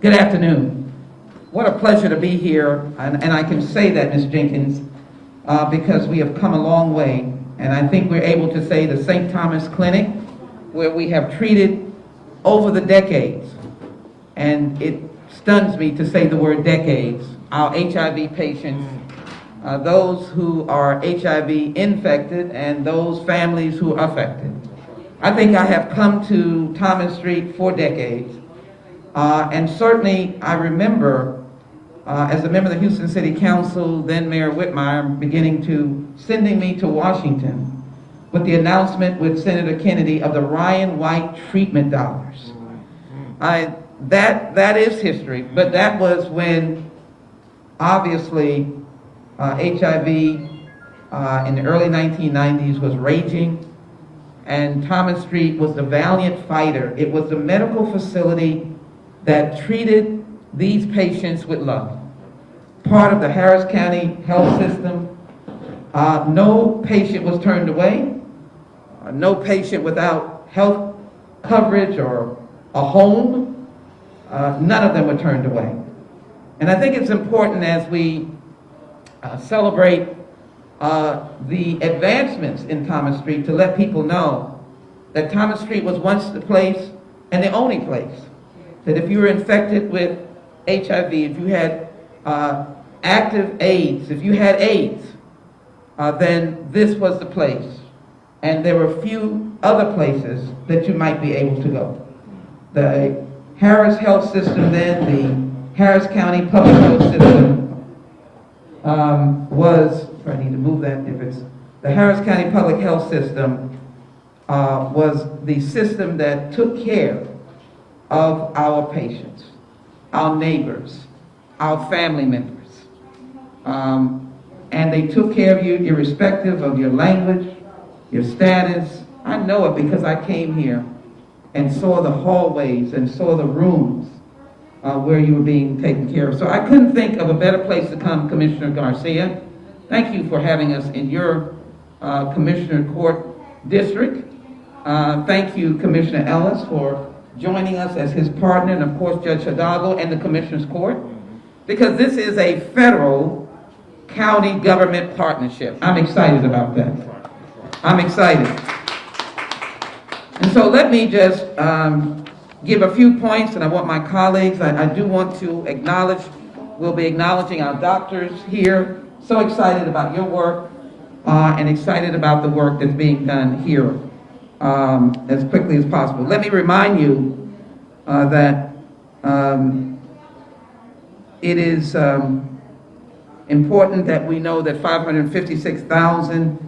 Good afternoon. What a pleasure to be here, and I can say that, Ms. Jenkins, because we have come a long way, and I think we're able to say the St. Thomas Clinic, where we have treated over the decades, and it stuns me to say the word decades, our HIV patients, those who are HIV infected and those families who are affected. I think I have come to Thomas Street for decades, and certainly I remember as a member of the Houston City Council, then Mayor Whitmire, sending me to Washington with the announcement with Senator Kennedy of the Ryan White treatment dollars. That is history, but that was when obviously HIV in the early 1990s was raging, and Thomas Street was the valiant fighter. It was the medical facility that treated these patients with love. Part of the Harris County health system. No patient was turned away. No patient without health coverage or a home. None of them were turned away. And I think it's important as we celebrate the advancements in Thomas Street to let people know that Thomas Street was once the place and the only place that if you were infected with HIV, if you had active AIDS, if you had AIDS, then this was the place. And there were few other places that you might be able to go. The Harris Health System then, the Harris County Public Health System I need to move that if it's, the Harris County Public Health System was the system that took care of our patients, our neighbors, our family members. And they took care of you irrespective of your language, your status. I know it because I came here and saw the hallways and saw the rooms where you were being taken care of. So I couldn't think of a better place to come, Commissioner Garcia. Thank you for having us in your Commissioner Court district. Thank you, Commissioner Ellis, for joining us as his partner, and of course Judge Hidalgo and the Commissioner's Court, because this is a federal county government partnership. I'm excited about that. I'm excited. And so let me just give a few points, and I want my colleagues, I do want to acknowledge, we'll be acknowledging our doctors here. So excited about your work and excited about the work that's being done here as quickly as possible. Let me remind you that it is important that we know that 556,000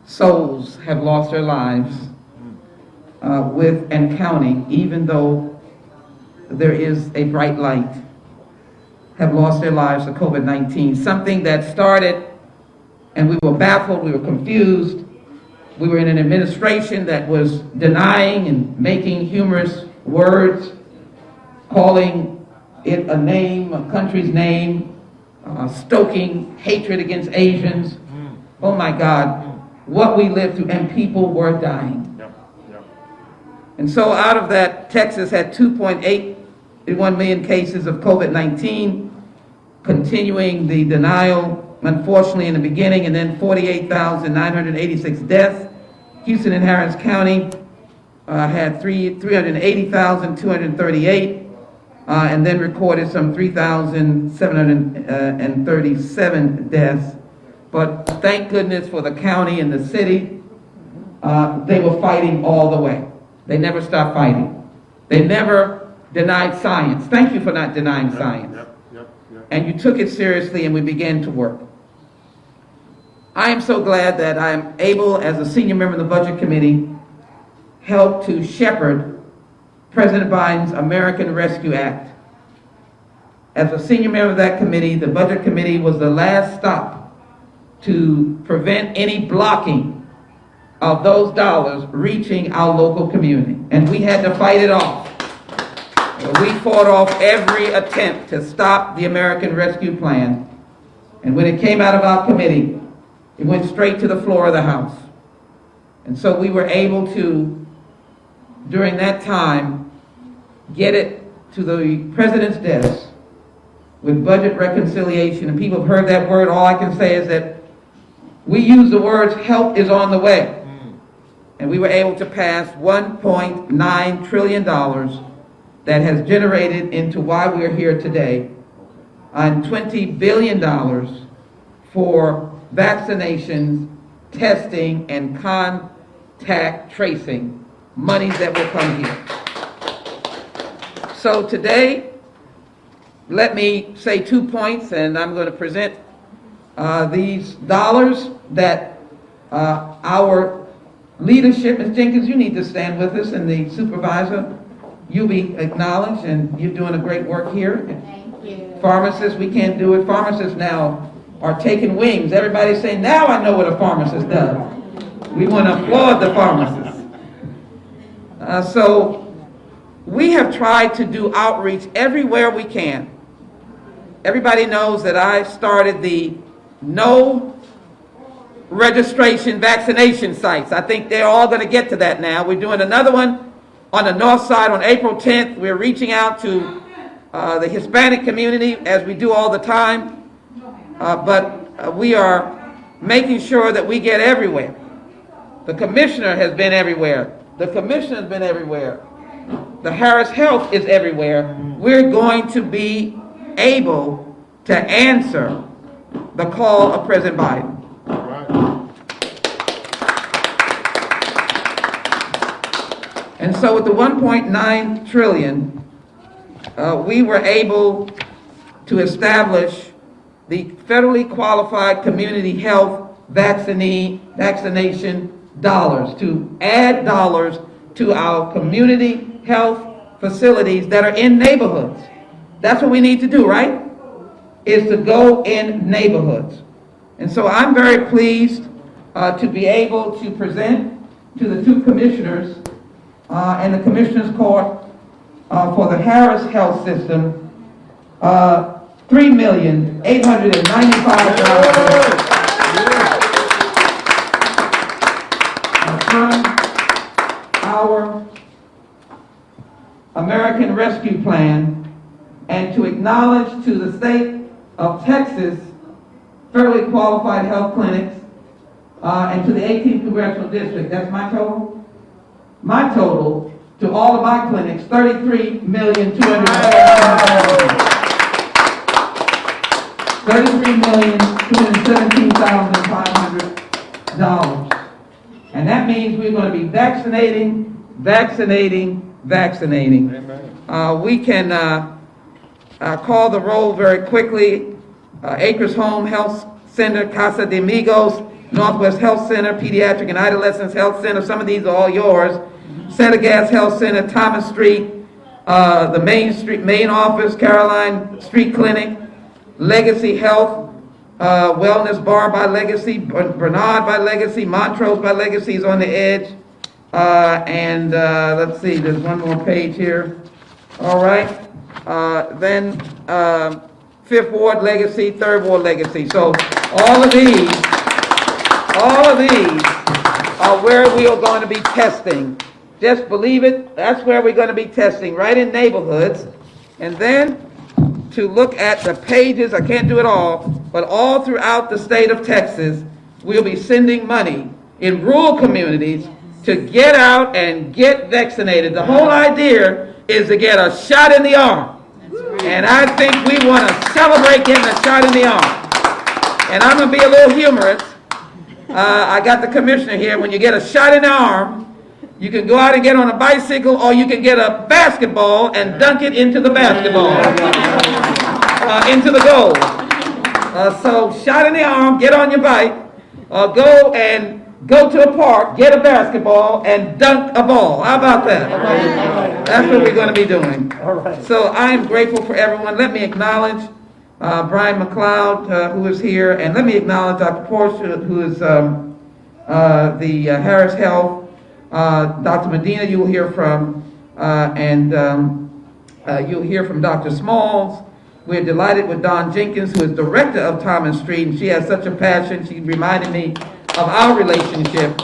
souls have lost their lives with and counting, even though there is a bright light, have lost their lives to COVID-19. Something that started and we were baffled, we were confused. We were in an administration that was denying and making humorous words, calling it a name, a country's name, stoking hatred against Asians. Oh my God, what we lived through, and people were dying. And so out of that, Texas had 2.81 million cases of COVID-19, continuing the denial, unfortunately, in the beginning, and then 48,986 deaths. Houston and Harris County had 380,238, and then recorded some 3,737 deaths. But thank goodness for the county and the city, they were fighting all the way. They never stopped fighting. They never denied science. Thank you for not denying science. And you took it seriously, and we began to work. I am so glad that I am able, as a senior member of the Budget Committee, help to shepherd President Biden's American Rescue Act. As a senior member of that committee, the Budget Committee was the last stop to prevent any blocking of those dollars reaching our local community. And we had to fight it off. We fought off every attempt to stop the American Rescue Plan. And when it came out of our committee, it went straight to the floor of the House. And so we were able to, during that time, get it to the president's desk with budget reconciliation, and people have heard that word. All I can say is that we use the words help is on the way. And we were able to pass $1.9 trillion that has generated into why we're here today, and $20 billion for vaccinations, testing, and contact tracing, monies that will come here. So today, let me say 2 points, and I'm going to present these dollars that our leadership. Ms. Jenkins, you need to stand with us, and the supervisor, you'll be acknowledged, and you're doing a great work here. Thank you. Pharmacists, we can't do it. Pharmacists now are taking wings. Everybody's saying, now I know what a pharmacist does. We want to applaud the pharmacists. So we have tried to do outreach everywhere we can. Everybody knows that I started the no registration vaccination sites. I think they're all going to get to that now. We're doing another one on the north side on April 10th. We're reaching out to the Hispanic community, as we do all the time, but we are making sure that we get everywhere. The commissioner has been everywhere. The commissioner has been everywhere. The Harris Health is everywhere. We're going to be able to answer the call of President Biden. And so with the 1.9 trillion, we were able to establish the federally qualified community health vaccination dollars, to add dollars to our community health facilities that are in neighborhoods. That's what we need to do, right? Is to go in neighborhoods. And so I'm very pleased to be able to present to the two commissioners and the Commissioners Court for the Harris Health System $3,895,000 from our American Rescue Plan, and to acknowledge to the state of Texas federally qualified health clinics and to the 18th Congressional District. That's my total. My total to all of my clinics, $33,217,500. And that means we're going to be vaccinating. We can call the roll very quickly. Acres Home Health Center, Casa de Amigos, Northwest Health Center, Pediatric and Adolescents Health Center. Some of these are all yours. Gas Health Center, Thomas Street, the main office, Caroline Street Clinic, Legacy Health, Wellness Bar by Legacy, Bernard by Legacy, Montrose by Legacy is on the edge. And let's see, there's one more page here. All right. Then 5th Ward Legacy, 3rd Ward Legacy. So all of these are where we are going to be testing. Just believe it, that's where we're going to be testing, right in neighborhoods. And then to look at the pages, I can't do it all, but all throughout the state of Texas, we'll be sending money in rural communities to get out and get vaccinated. The whole idea is to get a shot in the arm. And I think we want to celebrate getting a shot in the arm. And I'm going to be a little humorous. I got the commissioner here. When you get a shot in the arm, you can go out and get on a bicycle, or you can get a basketball and dunk it into the basketball, into the goal. So shot in the arm, get on your bike, go to a park, get a basketball, and dunk a ball. How about that? That's what we're going to be doing. So I am grateful for everyone. Let me acknowledge Brian McLeod, who is here, and let me acknowledge Dr. Portia, who is the Harris Health. Dr. Medina, you will hear from, and you'll hear from Dr. Smalls. We're delighted with Dawn Jenkins, who is director of Thomas Street, and she has such a passion. She reminded me of our relationship.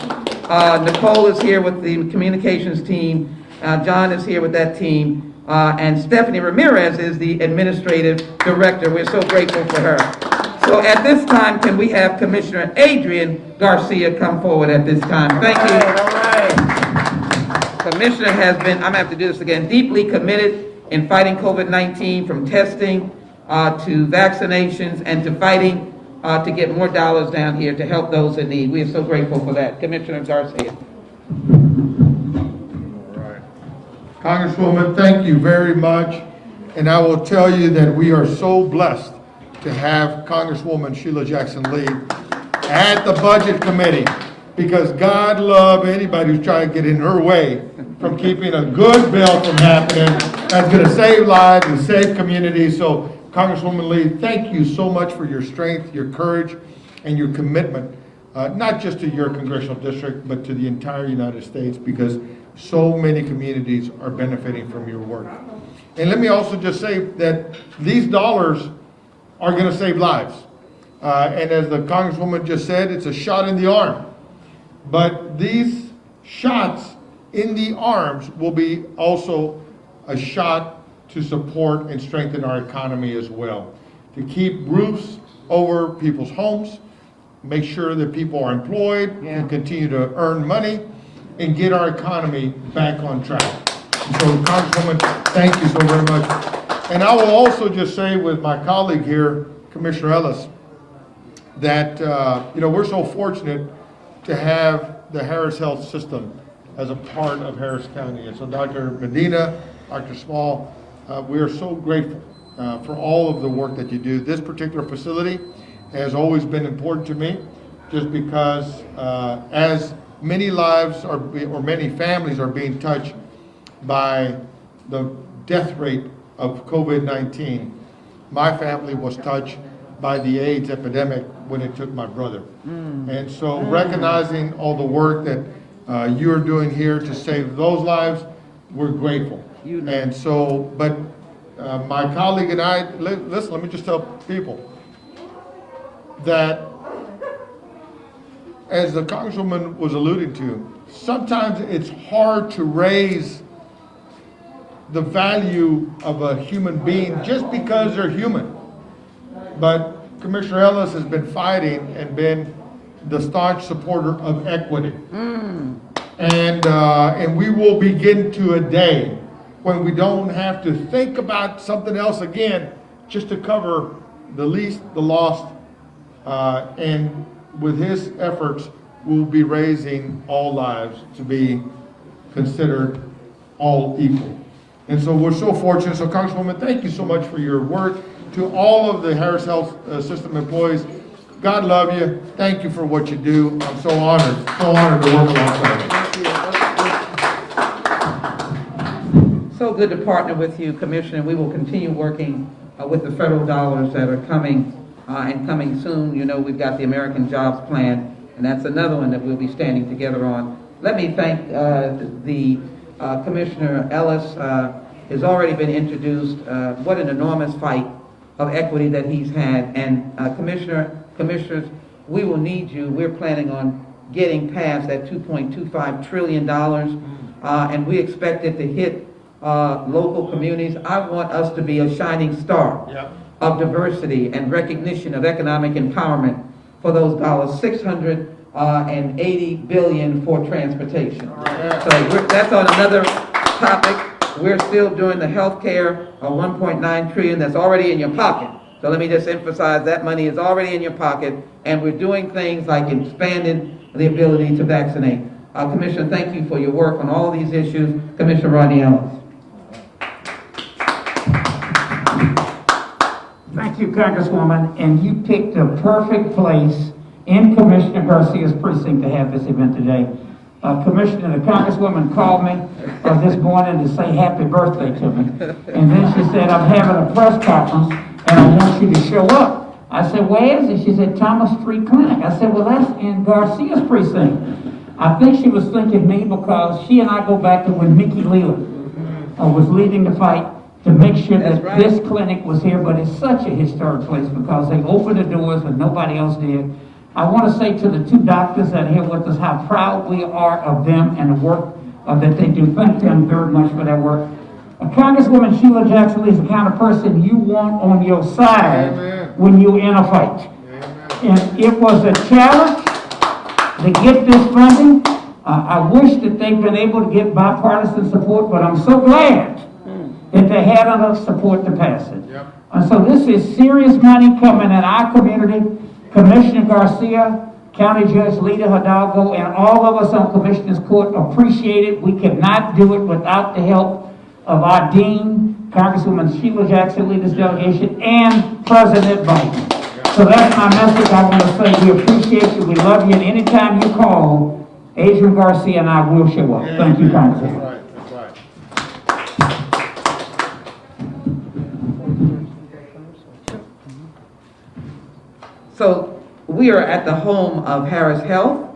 Nicole is here with the communications team. John is here with that team. And Stephanie Ramirez is the administrative director. We're so grateful for her. So at this time, can we have Commissioner Adrian Garcia come forward at this time? Thank you. All right. Commissioner has been, I'm going to have to do this again, deeply committed in fighting COVID-19, from testing to vaccinations and to fighting to get more dollars down here to help those in need. We are so grateful for that. Commissioner Garcia. All right. Congresswoman, thank you very much. And I will tell you that we are so blessed to have Congresswoman Sheila Jackson Lee at the Budget Committee, because God love anybody who's trying to get in her way from keeping a good bill from happening that's going to save lives and save communities. So Congresswoman Lee, thank you so much for your strength, your courage, and your commitment, not just to your congressional district, but to the entire United States, because so many communities are benefiting from your work. And let me also just say that these dollars are going to save lives. And as the Congresswoman just said, it's a shot in the arm. But these shots in the arms will be also a shot to support and strengthen our economy as well. To keep roofs over people's homes, make sure that people are employed and continue to earn money, and get our economy back on track. So Congresswoman, thank you so very much. And I will also just say with my colleague here, Commissioner Ellis, that we're so fortunate to have the Harris Health System as a part of Harris County. And so Dr. Medina, Dr. Small, we are so grateful for all of the work that you do. This particular facility has always been important to me, just because as many lives or many families are being touched by the death rate of COVID-19, my family was touched by the AIDS epidemic when it took my brother. And so recognizing all the work that you're doing here to save those lives, we're grateful. And so, but my colleague and I, listen, let me just tell people that, as the Congresswoman was alluding to, sometimes it's hard to raise the value of a human being just because they're human. But Commissioner Ellis has been fighting and been the staunch supporter of equity. And we will begin to a day when we don't have to think about something else again, just to cover the least, the lost, and with his efforts, we'll be raising all lives to be considered all equal. And so we're so fortunate. So Congresswoman, thank you so much for your work. To all of the Harris Health System employees, God love you. Thank you for what you do. I'm so honored to work alongside you. So good to partner with you, Commissioner. We will continue working with the federal dollars that are coming and coming soon. You know, we've got the American Jobs Plan, and that's another one that we'll be standing together on. Let me thank the Commissioner Ellis. Has already been introduced. What an enormous fight of equity that he's had. And Commissioners, we will need you. We're planning on getting past that $2.25 trillion, and we expect it to hit local communities. I want us to be a shining star of diversity and recognition of economic empowerment for those dollars. $680 billion for transportation. So that's on another topic. We're still doing the health care of $1.9 trillion that's already in your pocket. So let me just emphasize that money is already in your pocket, and we're doing things like expanding the ability to vaccinate. Commissioner, thank you for your work on all these issues. Commissioner Rodney Ellis. Thank you, Congresswoman, and you picked a perfect place in Commissioner Garcia's precinct to have this event today. Commissioner, the Congresswoman called me this morning to say happy birthday to me. And then she said, I'm having a press conference and I want you to show up. I said, where is it? She said, Thomas Street Clinic. I said, well, that's in Garcia's precinct. I think she was thinking me because she and I go back to when Mickey Leland was leading the fight to make sure that this clinic was here. But it's such a historic place because they opened the doors when nobody else did. I want to say to the two doctors that are here with us how proud we are of them and the work that they do. Thank them very much for their work. Congresswoman Sheila Jackson Lee is the kind of person you want on your side Amen. when you're in a fight. Amen. And it was a challenge to get this funding. I wish that they've been able to get bipartisan support, but I'm so glad that they had enough support to pass it. Yep. And so this is serious money coming in our community. Commissioner Garcia, County Judge Lita Hidalgo, and all of us on Commissioner's Court appreciate it. We could not do it without the help of our Dean, Congresswoman Sheila Jackson Lee's delegation, and President Biden. So that's my message. I want to say we appreciate you, we love you, and anytime you call, Adrian Garcia and I will show up. Thank you, Congresswoman. That's right, that's right. So we are at the home of Harris Health,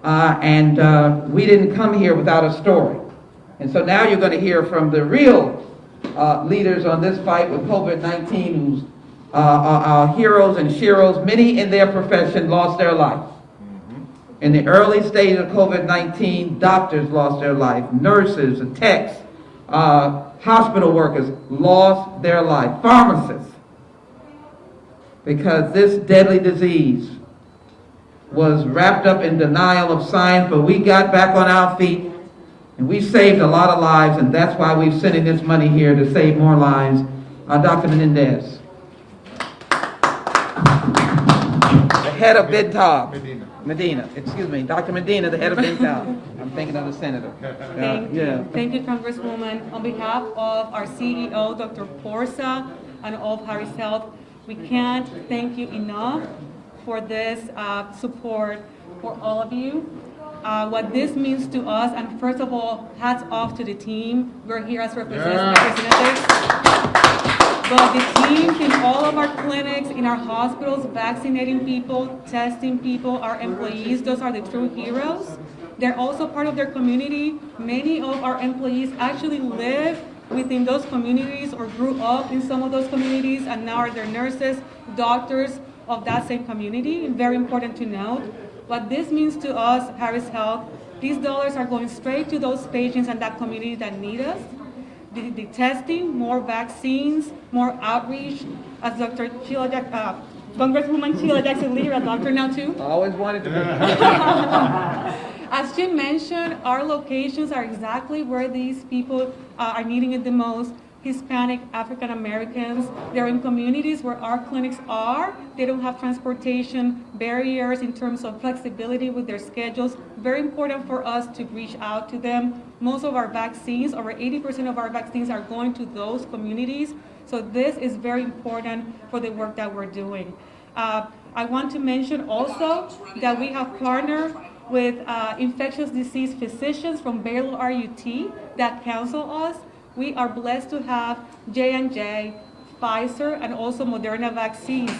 and we didn't come here without a story. And so now you're going to hear from the real leaders on this fight with COVID-19, who's our heroes and sheroes. Many in their profession lost their life. In the early stage of COVID-19, doctors lost their life, nurses, techs, hospital workers lost their life, pharmacists, because this deadly disease was wrapped up in denial of science, but we got back on our feet and we saved a lot of lives, and that's why we're sending this money here to save more lives. Dr. Menendez, the head of BINTAB. Medina, excuse me, Dr. Medina, the head of BINTAB. I'm thinking of the senator. Thank you, Congresswoman. On behalf of our CEO, Dr. Porza, and all of Harris Health, we can't thank you enough for this support for all of you. What this means to us, and first of all, hats off to the team. We're here as representatives. But the teams in all of our clinics, in our hospitals, vaccinating people, testing people, our employees, those are the true heroes. They're also part of their community. Many of our employees actually live within those communities or grew up in some of those communities and now are their nurses, doctors of that same community. Very important to note. What this means to us, Harris Health, these dollars are going straight to those patients and that community that need us. The testing, more vaccines, more outreach, as Dr. Sheila Congresswoman Sheila Jackson Lee, a doctor now too. I always wanted to be. As she mentioned, our locations are exactly where these people are needing it the most. Hispanic, African Americans, they're in communities where our clinics are. They don't have transportation barriers in terms of flexibility with their schedules. Very important for us to reach out to them. Most of our vaccines, over 80% of our vaccines are going to those communities. So this is very important for the work that we're doing. I want to mention also that we have partnered with infectious disease physicians from Baylor RUT that counsel us. We are blessed to have J&J, Pfizer, and also Moderna vaccines.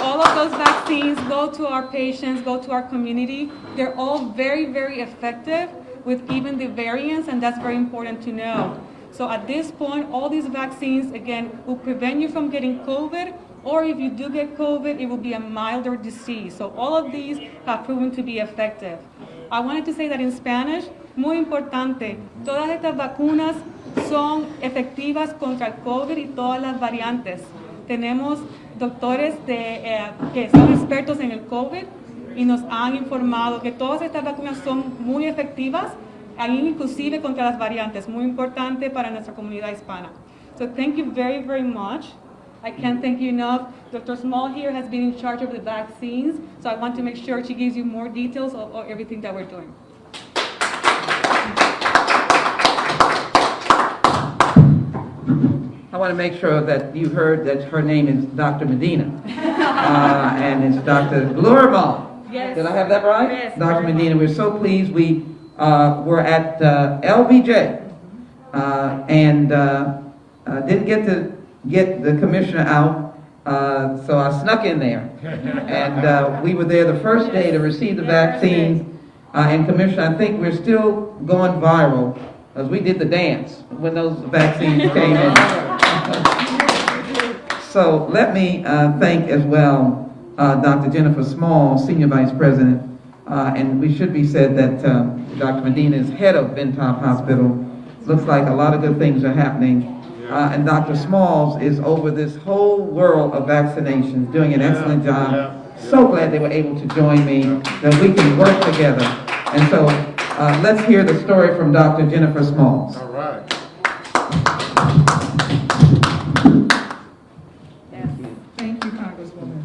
All of those vaccines go to our patients, go to our community. They're all very, very effective with even the variants, and that's very important to know. So at this point, all these vaccines, again, will prevent you from getting COVID, or if you do get COVID, it will be a milder disease. So all of these have proven to be effective. I wanted to say that in Spanish, muy importante, todas estas vacunas son efectivas contra el COVID y todas las variantes. Tenemos doctores que son expertos en el COVID y nos han informado que todas estas vacunas son muy efectivas, inclusive contra las variantes, muy importante para nuestra comunidad hispana. So thank you very, very much. I can't thank you enough. Dr. Small here has been in charge of the vaccines, so I want to make sure she gives you more details of everything that we're doing. I want to make sure that you heard that her name is Dr. Medina. And it's Dr. Glurma. Yes. Did I have that right? Yes. Dr. Medina, we're so pleased. We were at LBJ and didn't get to get the commissioner out, so I snuck in there. And we were there the first day to receive the vaccines. And Commissioner, I think we're still going viral as we did the dance when those vaccines came in. So let me thank as well Dr. Jennifer Small, Senior Vice President and we should be said that Dr. Medina is head of Bentop Hospital. Looks like a lot of good things are happening. And Dr. Smalls is over this whole world of vaccinations, doing an excellent job. So glad they were able to join me, that we can work together. And so let's hear the story from Dr. Jennifer Smalls. All right. Thank you, Congresswoman.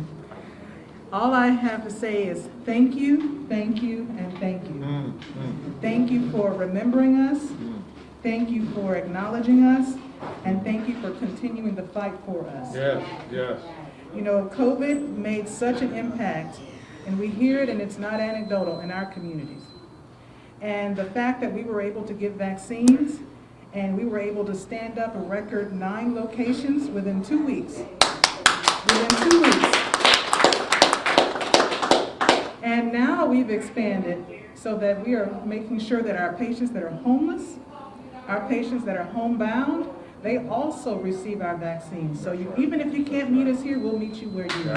All I have to say is thank you, and thank you. Thank you for remembering us. Thank you for acknowledging us. And thank you for continuing the fight for us. Yes, yes. You know, COVID made such an impact, and we hear it, and it's not anecdotal, in our communities. And the fact that we were able to get vaccines, and we were able to stand up a record 9 locations within 2 weeks. Within 2 weeks. And now we've expanded so that we are making sure that our patients that are homeless, our patients that are homebound, they also receive our vaccines. So even if you can't meet us here, we'll meet you where you are.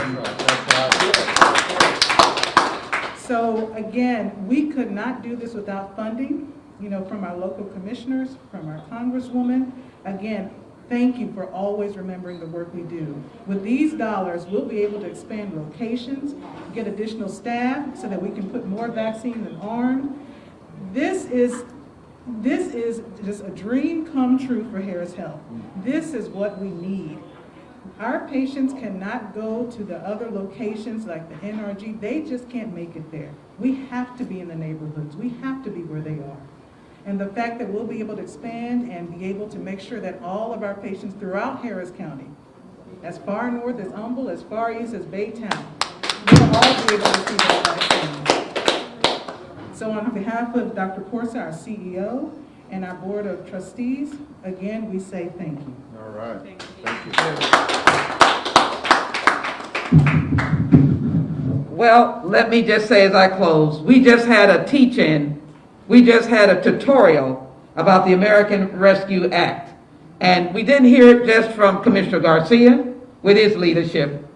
So again, we could not do this without funding, you know, from our local commissioners, from our Congresswoman. Again, thank you for always remembering the work we do. With these dollars, we'll be able to expand locations, get additional staff so that we can put more vaccines in arm. This is just a dream come true for Harris Health. This is what we need. Our patients cannot go to the other locations like the NRG. They just can't make it there. We have to be in the neighborhoods. We have to be where they are. And the fact that we'll be able to expand and be able to make sure that all of our patients throughout Harris County, as far north as Humble, as far east as Baytown, will all be able to receive our vaccines. So on behalf of Dr. Porsa, our CEO, and our Board of Trustees, again, we say thank you. All right. Thank you. Well, let me just say as I close, we just had a teach-in, we just had a tutorial about the American Rescue Act. And we didn't hear it just from Commissioner Garcia with his leadership,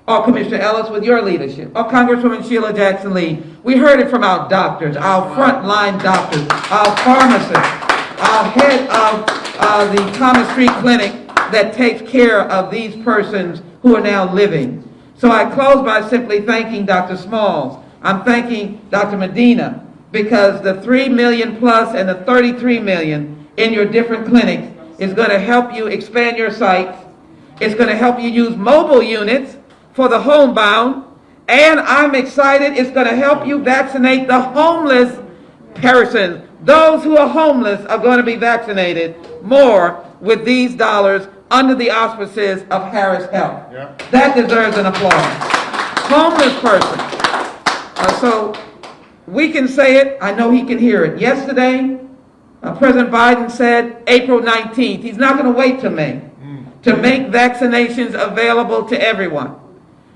or Commissioner Ellis with your leadership, or Congresswoman Sheila Jackson Lee. We heard it from our doctors, our frontline doctors, our pharmacists, our head of the Thomas Street Clinic that takes care of these persons who are now living. So I close by simply thanking Dr. Smalls. I'm thanking Dr. Medina, because the 3 million plus and the 33 million in your different clinics is going to help you expand your sites. It's going to help you use mobile units for the homebound. And I'm excited, it's going to help you vaccinate the homeless persons. Those who are homeless are going to be vaccinated more with these dollars under the auspices of Harris Health. Yeah. That deserves an applause. Homeless person. So we can say it. I know he can hear it. Yesterday, President Biden said April 19th. He's not going to wait till May to make vaccinations available to everyone.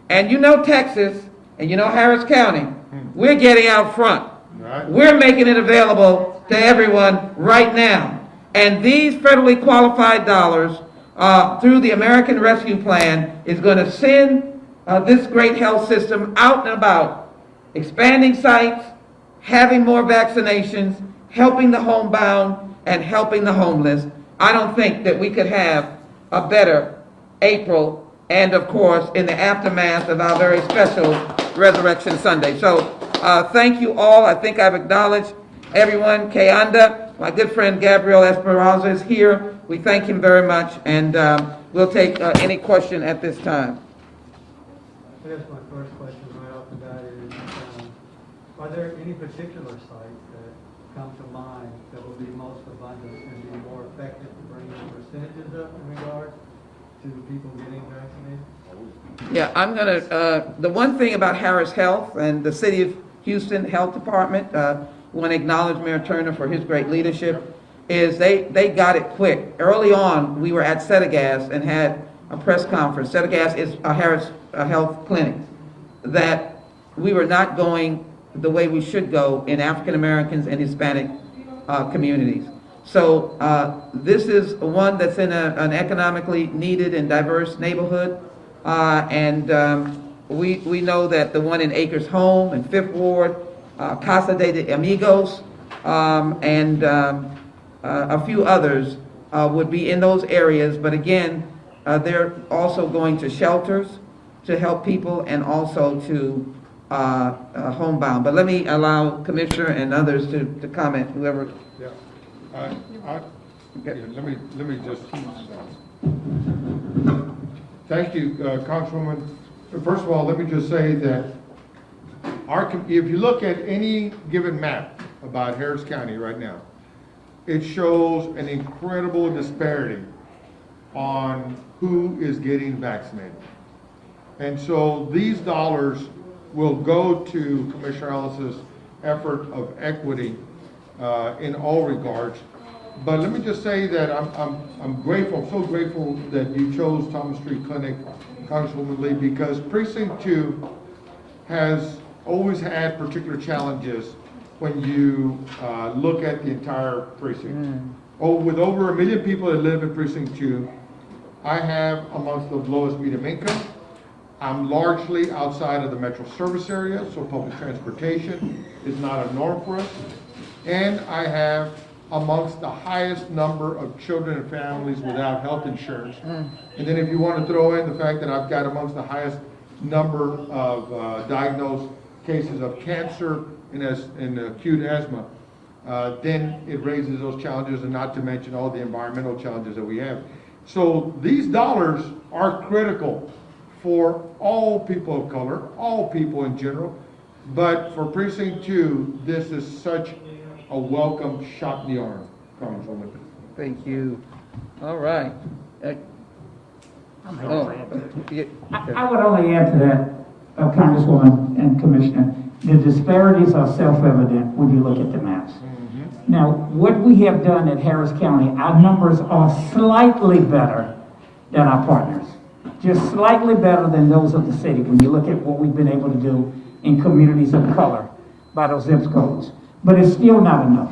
And you know Texas, and you know Harris County, we're getting out front. Right. We're making it available to everyone right now. And these federally qualified dollars through the American Rescue Plan is going to send this great health system out and about, expanding sites, having more vaccinations, helping the homebound, and helping the homeless. I don't think that we could have a better April, and of course in the aftermath of our very special Resurrection Sunday. So thank you all. I think I've acknowledged everyone. Kayanda, my good friend Gabriel Esperanza is here. We thank him very much, and we'll take any question at this time. I guess my first question right off the bat is, are there any particular sites that come to mind that will be most abundant and be more effective to bring the percentages up in regard to people getting vaccinated? Yeah, I'm going to, the one thing about Harris Health and the City of Houston Health Department, want to acknowledge Mayor Turner for his great leadership, is they got it quick. Early on, we were at Setagas and had a press conference. Setagas is a Harris Health clinic, that we were not going the way we should go in African Americans and Hispanic communities. So this is one that's in an economically needed and diverse neighborhood, and we know that the one in Acres Home and Fifth Ward Casa de Amigos, and a few others would be in those areas. But again, they're also going to shelters to help people and also to homebound. But let me allow Commissioner and others to comment, whoever. Yeah. Yeah, let me just, thank you, Congresswoman. First of all, let me just say that if you look at any given map about Harris County right now, it shows an incredible disparity on who is getting vaccinated. And so these dollars will go to Commissioner Ellis's effort of equity in all regards. But let me just say that I'm grateful, I'm so grateful that you chose Thomas Street Clinic, Congresswoman Lee, because Precinct 2 has always had particular challenges when you look at the entire precinct. With over 1 million people that live in Precinct 2, I have amongst the lowest medium income. I'm largely outside of the metro service area, so public transportation is not a norm for us. And I have amongst the highest number of children and families without health insurance. And then if you want to throw in the fact that I've got amongst the highest number of diagnosed cases of cancer and acute asthma, then it raises those challenges, and not to mention all the environmental challenges that we have. So these dollars are critical for all people of color, all people in general, but for Precinct 2, this is such a welcome shot in the arm, Congresswoman. Thank you. All right. I would only add to that, Congresswoman and Commissioner, the disparities are self-evident when you look at the maps. Now, what we have done at Harris County, our numbers are slightly better than our partners. Just slightly better than those of the city when you look at what we've been able to do in communities of color by those zip codes. But it's still not enough.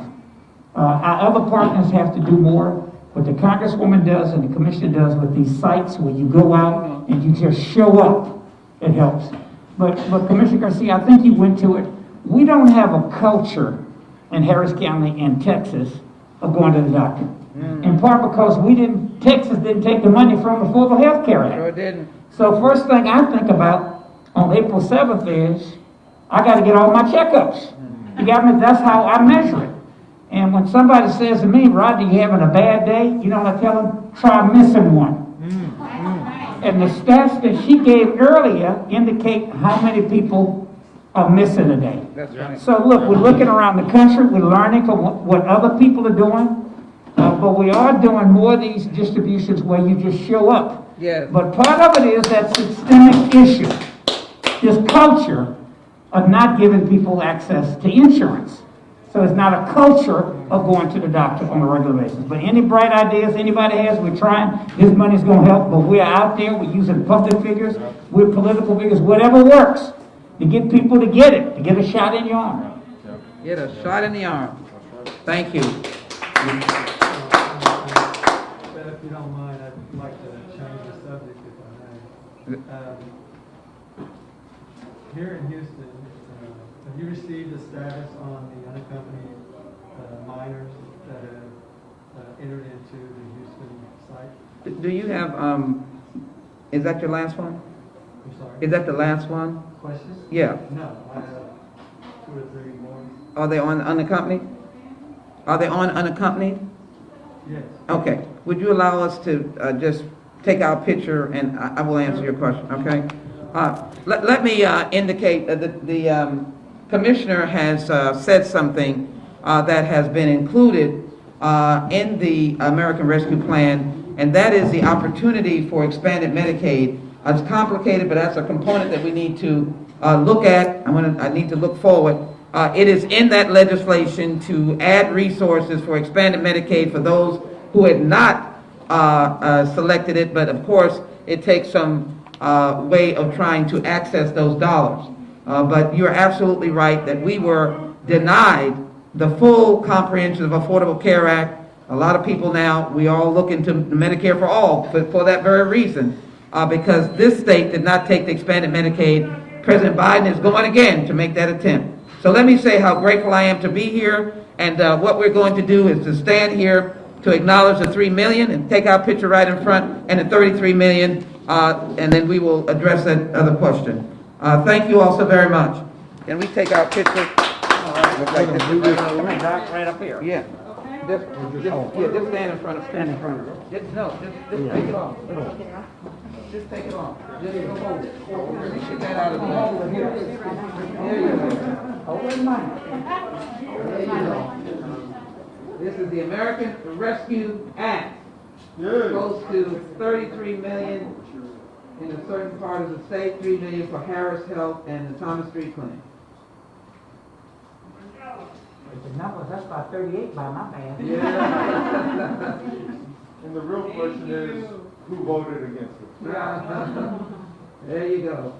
Our other partners have to do more. What the Congresswoman does and the Commissioner does with these sites where you go out and you just show up, it helps. But Commissioner Garcia, I think you went to it. We don't have a culture in Harris County and Texas of going to the doctor. In part because Texas didn't take the money from the Affordable Health Care Act. Sure didn't. So first thing I think about on April 7th is, I got to get all my checkups. You got me? That's how I measure it. And when somebody says to me, Rodney, you having a bad day? You know what I tell them? Try missing one. And the stats that she gave earlier indicate how many people are missing a day. That's right. So look, we're looking around the country, we're learning from what other people are doing, but we are doing more of these distributions where you just show up. Yes. But part of it is that systemic issue, this culture of not giving people access to insurance. So it's not a culture of going to the doctor on a regular basis. But any bright ideas anybody has, we're trying. This money's going to help, but we're out there, we're using public figures, we're political figures, whatever works to get people to get it, to get a shot in your arm. Get a shot in the arm. Thank you. If you don't mind, I'd like to change the subject if I may. Here in Houston, have you received a status on the unaccompanied minors that have entered into the Houston site? Do you have, is that your last one? I'm sorry? Is that the last one? Questions? Yeah. No, I have 2 or 3 more. Are they on unaccompanied? Are they on unaccompanied? Yes. Okay. Would you allow us to just take our picture and I will answer your question, okay? Let me indicate that the Commissioner has said something that has been included in the American Rescue Plan, and that is the opportunity for expanded Medicaid. It's complicated, but that's a component that we need to look at. I need to look forward. It is in that legislation to add resources for expanded Medicaid for those who had not selected it, but of course it takes some way of trying to access those dollars. But you're absolutely right that we were denied the full comprehensive Affordable Care Act. A lot of people now, we all look into Medicare for all for that very reason, because this state did not take the expanded Medicaid. President Biden is going again to make that attempt. So let me say how grateful I am to be here, and what we're going to do is to stand here to acknowledge the 3 million and take our picture right in front, and the 33 million, and then we will address that other question. Thank you all so very much. Can we take our picture? Looks like this is Right up here. yeah. Just stand in front of. Stand in front of her. Just take it off. Just take it off. Just hold it. Get that out of the way. There you go. Hold it in mind. There you go. This is the American Rescue Act. Goes to 33 million in a certain part of the state, 3 million for Harris Health and the Thomas Street Clinic. The numbers, that's about 38 by my math. Yeah. And the real question is, who voted against it? There you go.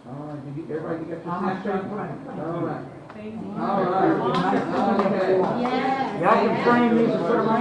All right, everybody get your snapshot? All right. All right. Okay. Y'all can frame these and put them right